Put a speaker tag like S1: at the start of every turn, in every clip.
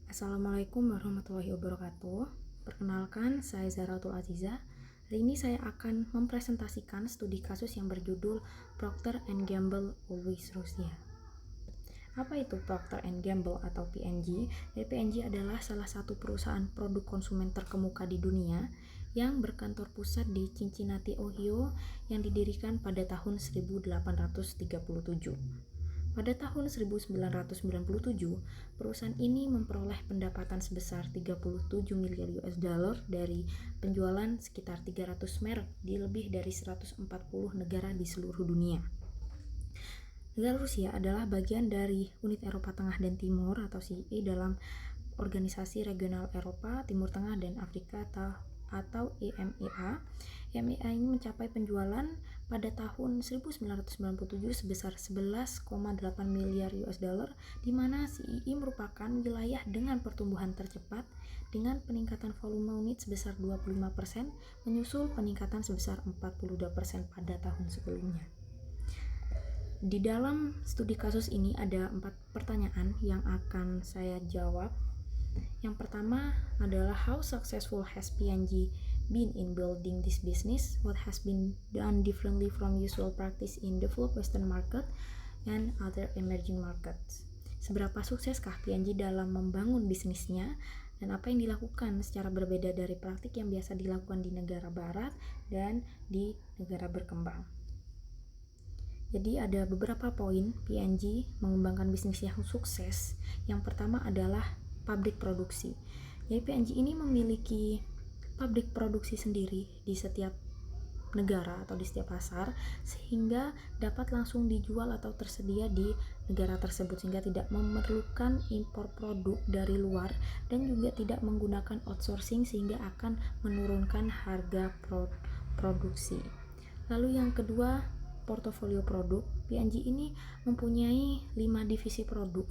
S1: Assalamualaikum warahmatullahi wabarakatuh. Perkenalkan, saya Zahratul Aziza. Hari ini saya akan mempresentasikan studi kasus yang berjudul Procter & Gamble Always Russia. Apa itu Procter & Gamble atau P&G? P&G adalah salah satu perusahaan produk konsumen terkemuka di dunia yang berkantor pusat di Cincinnati, Ohio, yang didirikan pada tahun 1837. Pada tahun 1997, perusahaan ini memperoleh pendapatan sebesar 37 miliar US dollar dari penjualan sekitar 300 merek di lebih dari 140 negara di seluruh dunia. Negara Rusia adalah bagian dari Unit Eropa Tengah dan Timur atau CE dalam Organisasi Regional Eropa, Timur Tengah, dan Afrika atau EMEA. EMEA ini mencapai penjualan pada tahun 1997 sebesar 11,8 miliar US dollar, di mana CEE merupakan wilayah dengan pertumbuhan tercepat dengan peningkatan volume unit sebesar 25%, menyusul peningkatan sebesar 42% pada tahun sebelumnya. Di dalam studi kasus ini ada 4 pertanyaan yang akan saya jawab. Yang pertama adalah how successful has P&G been in building this business? What has been done differently from usual practice in developed Western market and other emerging markets? Seberapa sukseskah P&G dalam membangun bisnisnya dan apa yang dilakukan secara berbeda dari praktik yang biasa dilakukan di negara barat dan di negara berkembang? Jadi ada beberapa poin P&G mengembangkan bisnis yang sukses. Yang pertama adalah pabrik produksi. Jadi P&G ini memiliki pabrik produksi sendiri di setiap negara atau di setiap pasar, sehingga dapat langsung dijual atau tersedia di negara tersebut, sehingga tidak memerlukan impor produk dari luar dan juga tidak menggunakan outsourcing sehingga akan menurunkan harga produksi. Lalu yang kedua, portofolio produk. P&G ini mempunyai 5 divisi produk,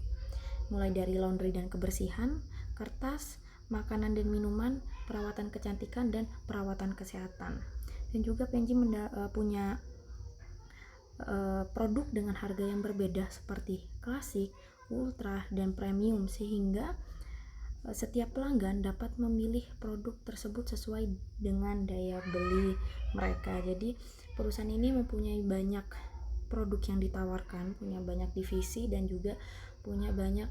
S1: mulai dari laundry dan kebersihan, kertas, makanan dan minuman, perawatan kecantikan, dan perawatan kesehatan. Dan juga P&G punya produk dengan harga yang berbeda seperti klasik, ultra, dan premium, sehingga setiap pelanggan dapat memilih produk tersebut sesuai dengan daya beli mereka. Jadi perusahaan ini mempunyai banyak produk yang ditawarkan, punya banyak divisi, dan juga punya banyak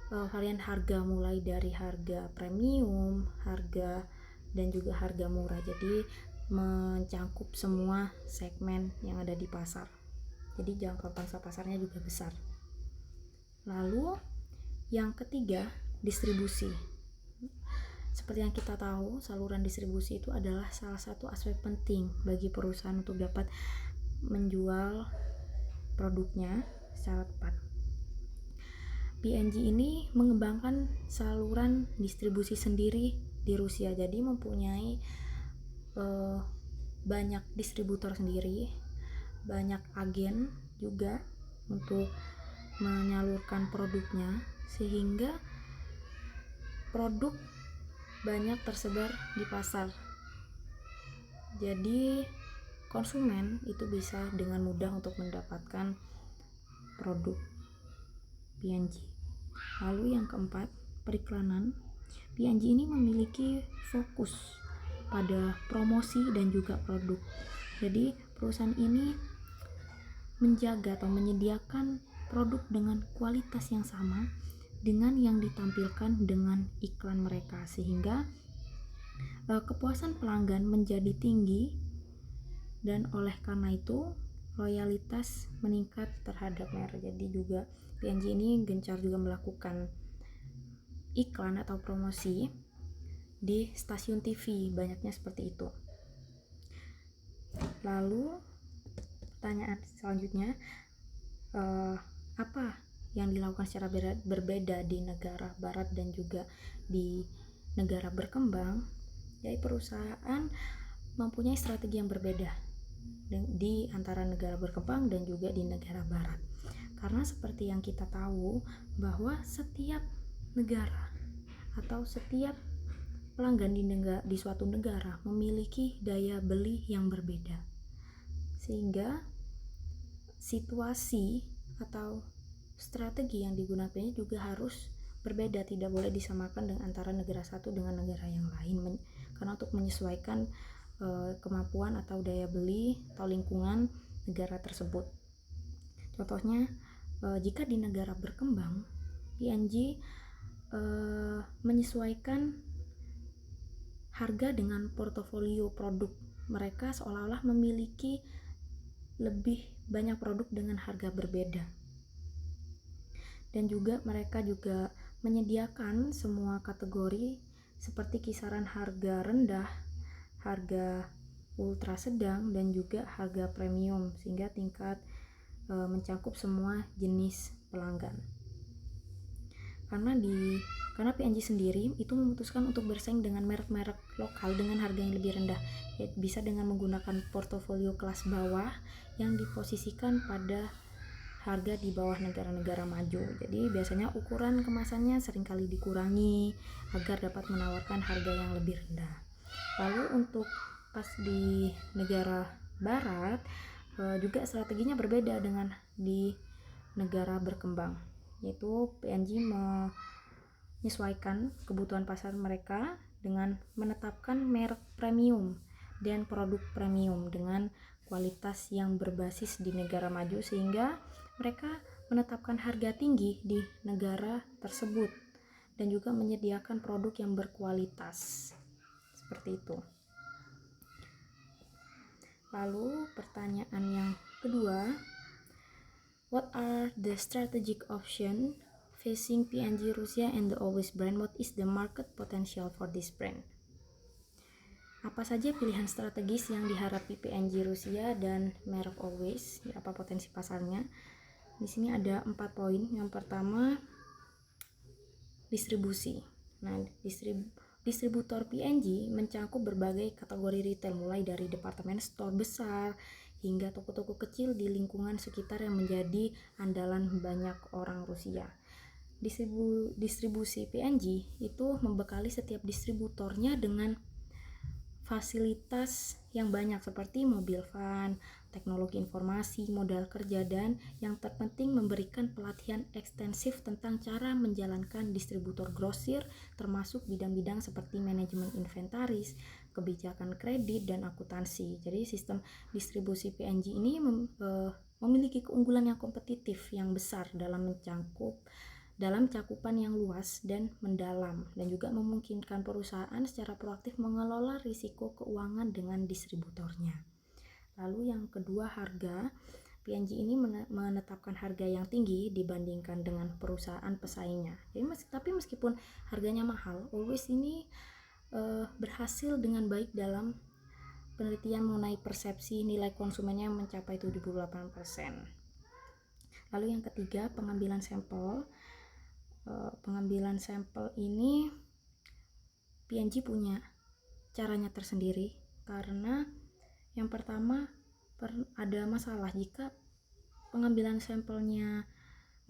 S1: varian harga, mulai dari harga premium, harga, dan juga harga murah. Jadi mencangkup semua segmen yang ada di pasar. Jadi jangkauan pangsa pasarnya juga besar. Lalu yang ketiga, distribusi. Seperti yang kita tahu, saluran distribusi itu adalah salah satu aspek penting bagi perusahaan untuk dapat menjual produknya secara tepat. P&G ini mengembangkan saluran distribusi sendiri di Rusia, jadi mempunyai banyak distributor sendiri, banyak agen juga untuk menyalurkan produknya, sehingga produk banyak tersebar di pasar. Jadi konsumen itu bisa dengan mudah untuk mendapatkan produk P&G. Lalu yang keempat, periklanan. P&G ini memiliki fokus pada promosi dan juga produk. Jadi perusahaan ini menjaga atau menyediakan produk dengan kualitas yang sama dengan yang ditampilkan dengan iklan mereka, sehingga kepuasan pelanggan menjadi tinggi, dan oleh karena itu loyalitas meningkat terhadap merek. Jadi juga P&G ini gencar juga melakukan iklan atau promosi di stasiun TV, banyaknya seperti itu. Lalu pertanyaan selanjutnya, apa yang dilakukan secara berbeda di negara barat dan juga di negara berkembang? Jadi perusahaan mempunyai strategi yang berbeda di antara negara berkembang dan juga di negara barat. Karena seperti yang kita tahu bahwa setiap negara atau setiap pelanggan di suatu negara memiliki daya beli yang berbeda, sehingga situasi atau strategi yang digunakannya juga harus berbeda, tidak boleh disamakan dengan antara negara satu dengan negara yang lain, karena untuk menyesuaikan kemampuan atau daya beli atau lingkungan negara tersebut. Contohnya, jika di negara berkembang, P&G menyesuaikan harga dengan portofolio produk. Mereka seolah-olah memiliki lebih banyak produk dengan harga berbeda. Dan juga mereka juga menyediakan semua kategori seperti kisaran harga rendah, harga ultra sedang, dan juga harga premium, sehingga tingkat mencakup semua jenis pelanggan. Karena P&G sendiri itu memutuskan untuk bersaing dengan merek-merek lokal dengan harga yang lebih rendah, bisa dengan menggunakan portofolio kelas bawah yang diposisikan pada harga di bawah negara-negara maju. Jadi biasanya ukuran kemasannya seringkali dikurangi agar dapat menawarkan harga yang lebih rendah. Lalu untuk pas di negara barat juga strateginya berbeda dengan di negara berkembang, yaitu P&G menyesuaikan kebutuhan pasar mereka dengan menetapkan merek premium dan produk premium dengan kualitas yang berbasis di negara maju, sehingga mereka menetapkan harga tinggi di negara tersebut dan juga menyediakan produk yang berkualitas. Seperti itu. Lalu pertanyaan yang kedua, what are the strategic options facing P&G Rusia and the Always brand? What is the market potential for this brand? Apa saja pilihan strategis yang dihadapi P&G Rusia dan merek Always? Apa potensi pasarnya? Di sini ada 4 poin. Yang pertama, distribusi. Nah, distributor P&G mencakup berbagai kategori retail, mulai dari departemen store besar hingga toko-toko kecil di lingkungan sekitar yang menjadi andalan banyak orang Rusia. Distribusi P&G itu membekali setiap distributornya dengan fasilitas yang banyak seperti mobil van, teknologi informasi, modal kerja, dan yang terpenting memberikan pelatihan ekstensif tentang cara menjalankan distributor grosir, termasuk bidang-bidang seperti manajemen inventaris, kebijakan kredit, dan akuntansi. Jadi sistem distribusi P&G ini memiliki keunggulan yang kompetitif yang besar dalam cakupan yang luas dan mendalam, dan juga memungkinkan perusahaan secara proaktif mengelola risiko keuangan dengan distributornya. Lalu yang kedua, harga. P&G ini menetapkan harga yang tinggi dibandingkan dengan perusahaan pesaingnya. Jadi tapi meskipun harganya mahal, Always ini berhasil dengan baik dalam penelitian mengenai persepsi nilai konsumennya yang mencapai 78%. Lalu yang ketiga, pengambilan sampel. Pengambilan sampel ini P&G punya caranya tersendiri, karena yang pertama ada masalah jika pengambilan sampelnya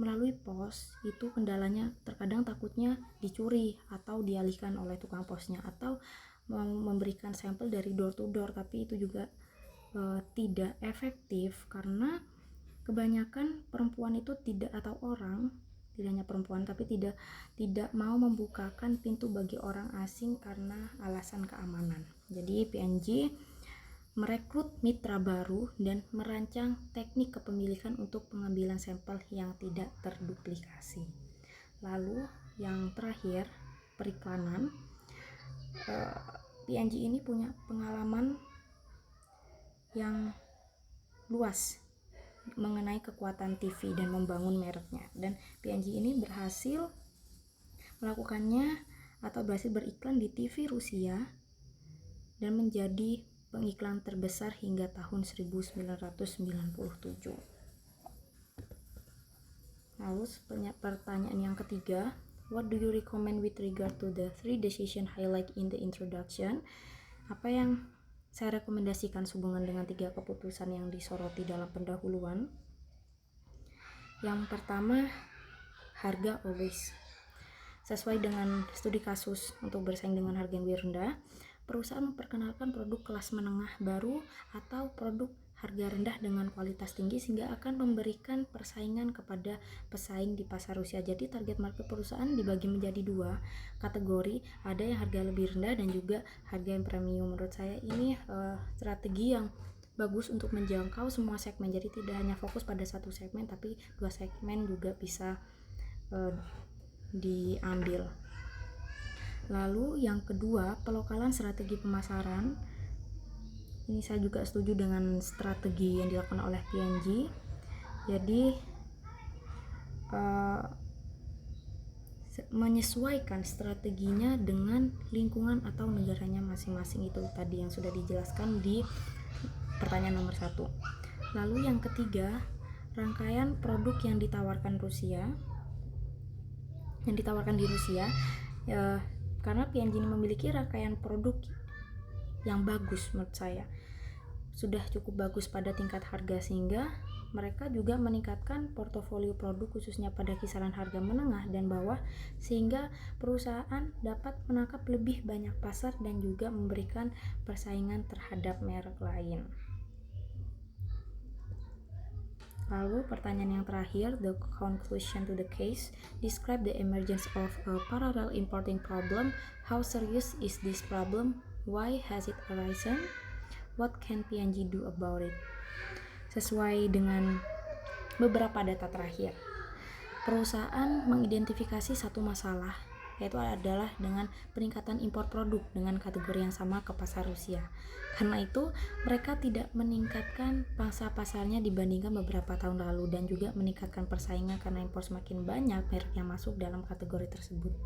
S1: melalui pos, itu kendalanya terkadang takutnya dicuri atau dialihkan oleh tukang posnya, atau memberikan sampel dari door to door, tapi itu juga tidak efektif karena kebanyakan perempuan itu tidak hanya perempuan, tapi tidak mau membukakan pintu bagi orang asing karena alasan keamanan. Jadi P&G merekrut mitra baru dan merancang teknik kepemilikan untuk pengambilan sampel yang tidak terduplikasi. Lalu yang terakhir, periklanan. P&G ini punya pengalaman yang luas mengenai kekuatan TV dan membangun mereknya, dan P&G ini berhasil melakukannya atau berhasil beriklan di TV Rusia dan menjadi pengiklan terbesar hingga tahun 1997. Lalu pertanyaan yang ketiga, what do you recommend with regard to the 3 decision highlight in the introduction? Apa yang saya rekomendasikan sehubungan dengan 3 keputusan yang disoroti dalam pendahuluan? Yang pertama, harga Always. Sesuai dengan studi kasus untuk bersaing dengan harga yang lebih rendah, perusahaan memperkenalkan produk kelas menengah baru atau produk harga rendah dengan kualitas tinggi sehingga akan memberikan persaingan kepada pesaing di pasar Rusia. Jadi target market perusahaan dibagi menjadi dua kategori, ada yang harga lebih rendah dan juga harga yang premium. Menurut saya ini strategi yang bagus untuk menjangkau semua segmen, jadi tidak hanya fokus pada satu segmen tapi dua segmen juga bisa diambil. Lalu yang kedua, pelokalan strategi pemasaran. Ini saya juga setuju dengan strategi yang dilakukan oleh P&G. Jadi menyesuaikan strateginya dengan lingkungan atau negaranya masing-masing, itu tadi yang sudah dijelaskan di pertanyaan nomor 1. Lalu yang ketiga, rangkaian produk yang ditawarkan di Rusia, karena P&G ini memiliki rangkaian produk yang bagus, menurut saya sudah cukup bagus pada tingkat harga, sehingga mereka juga meningkatkan portofolio produk khususnya pada kisaran harga menengah dan bawah, sehingga perusahaan dapat menangkap lebih banyak pasar dan juga memberikan persaingan terhadap merek lain. Lalu pertanyaan yang terakhir, the conclusion to the case, describe the emergence of a parallel importing problem. How serious is this problem? Why has it arisen? What can P&G do about it? Sesuai dengan beberapa data terakhir, perusahaan mengidentifikasi satu masalah, yaitu adalah dengan peningkatan impor produk dengan kategori yang sama ke pasar Rusia. Karena itu, mereka tidak meningkatkan pangsa pasarnya dibandingkan beberapa tahun lalu dan juga meningkatkan persaingan karena impor semakin banyak merek yang masuk dalam kategori tersebut.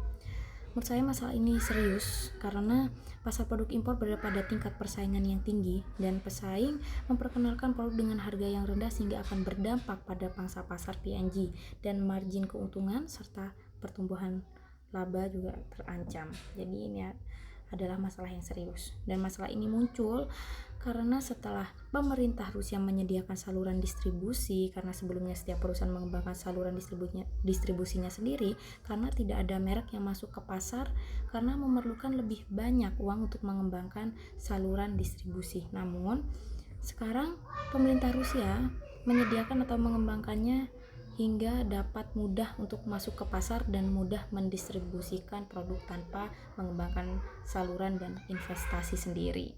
S1: Menurut saya masalah ini serius karena pasar produk impor berada pada tingkat persaingan yang tinggi dan pesaing memperkenalkan produk dengan harga yang rendah sehingga akan berdampak pada pangsa pasar P&G dan margin keuntungan serta pertumbuhan laba juga terancam. Jadi ini adalah masalah yang serius, dan masalah ini muncul karena setelah pemerintah Rusia menyediakan saluran distribusi, karena sebelumnya setiap perusahaan mengembangkan saluran distribusinya sendiri karena tidak ada merek yang masuk ke pasar karena memerlukan lebih banyak uang untuk mengembangkan saluran distribusi. Namun sekarang pemerintah Rusia menyediakan atau mengembangkannya hingga dapat mudah untuk masuk ke pasar dan mudah mendistribusikan produk tanpa mengembangkan saluran dan investasi sendiri.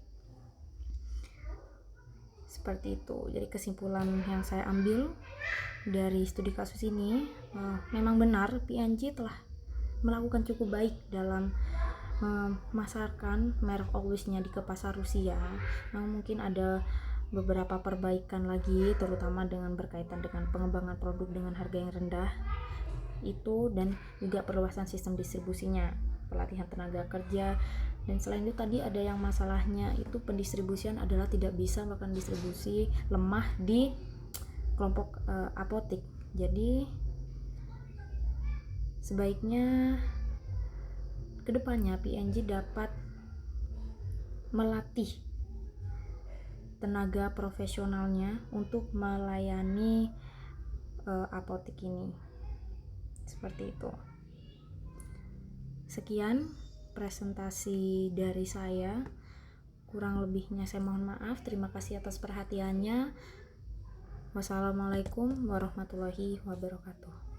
S1: Seperti itu. Jadi kesimpulan yang saya ambil dari studi kasus ini, memang benar P&G telah melakukan cukup baik dalam memasarkan merek Always-nya di ke pasar Rusia. Namun mungkin ada beberapa perbaikan lagi, terutama dengan berkaitan dengan pengembangan produk dengan harga yang rendah itu, dan juga perluasan sistem distribusinya, pelatihan tenaga kerja, dan selain itu tadi ada yang masalahnya itu pendistribusian adalah tidak bisa melakukan distribusi lemah di kelompok apotik. Jadi sebaiknya kedepannya P&G dapat melatih tenaga profesionalnya untuk melayani apotik ini. Seperti itu. Sekian presentasi dari saya. Kurang lebihnya saya mohon maaf. Terima kasih atas perhatiannya. Wassalamualaikum warahmatullahi wabarakatuh.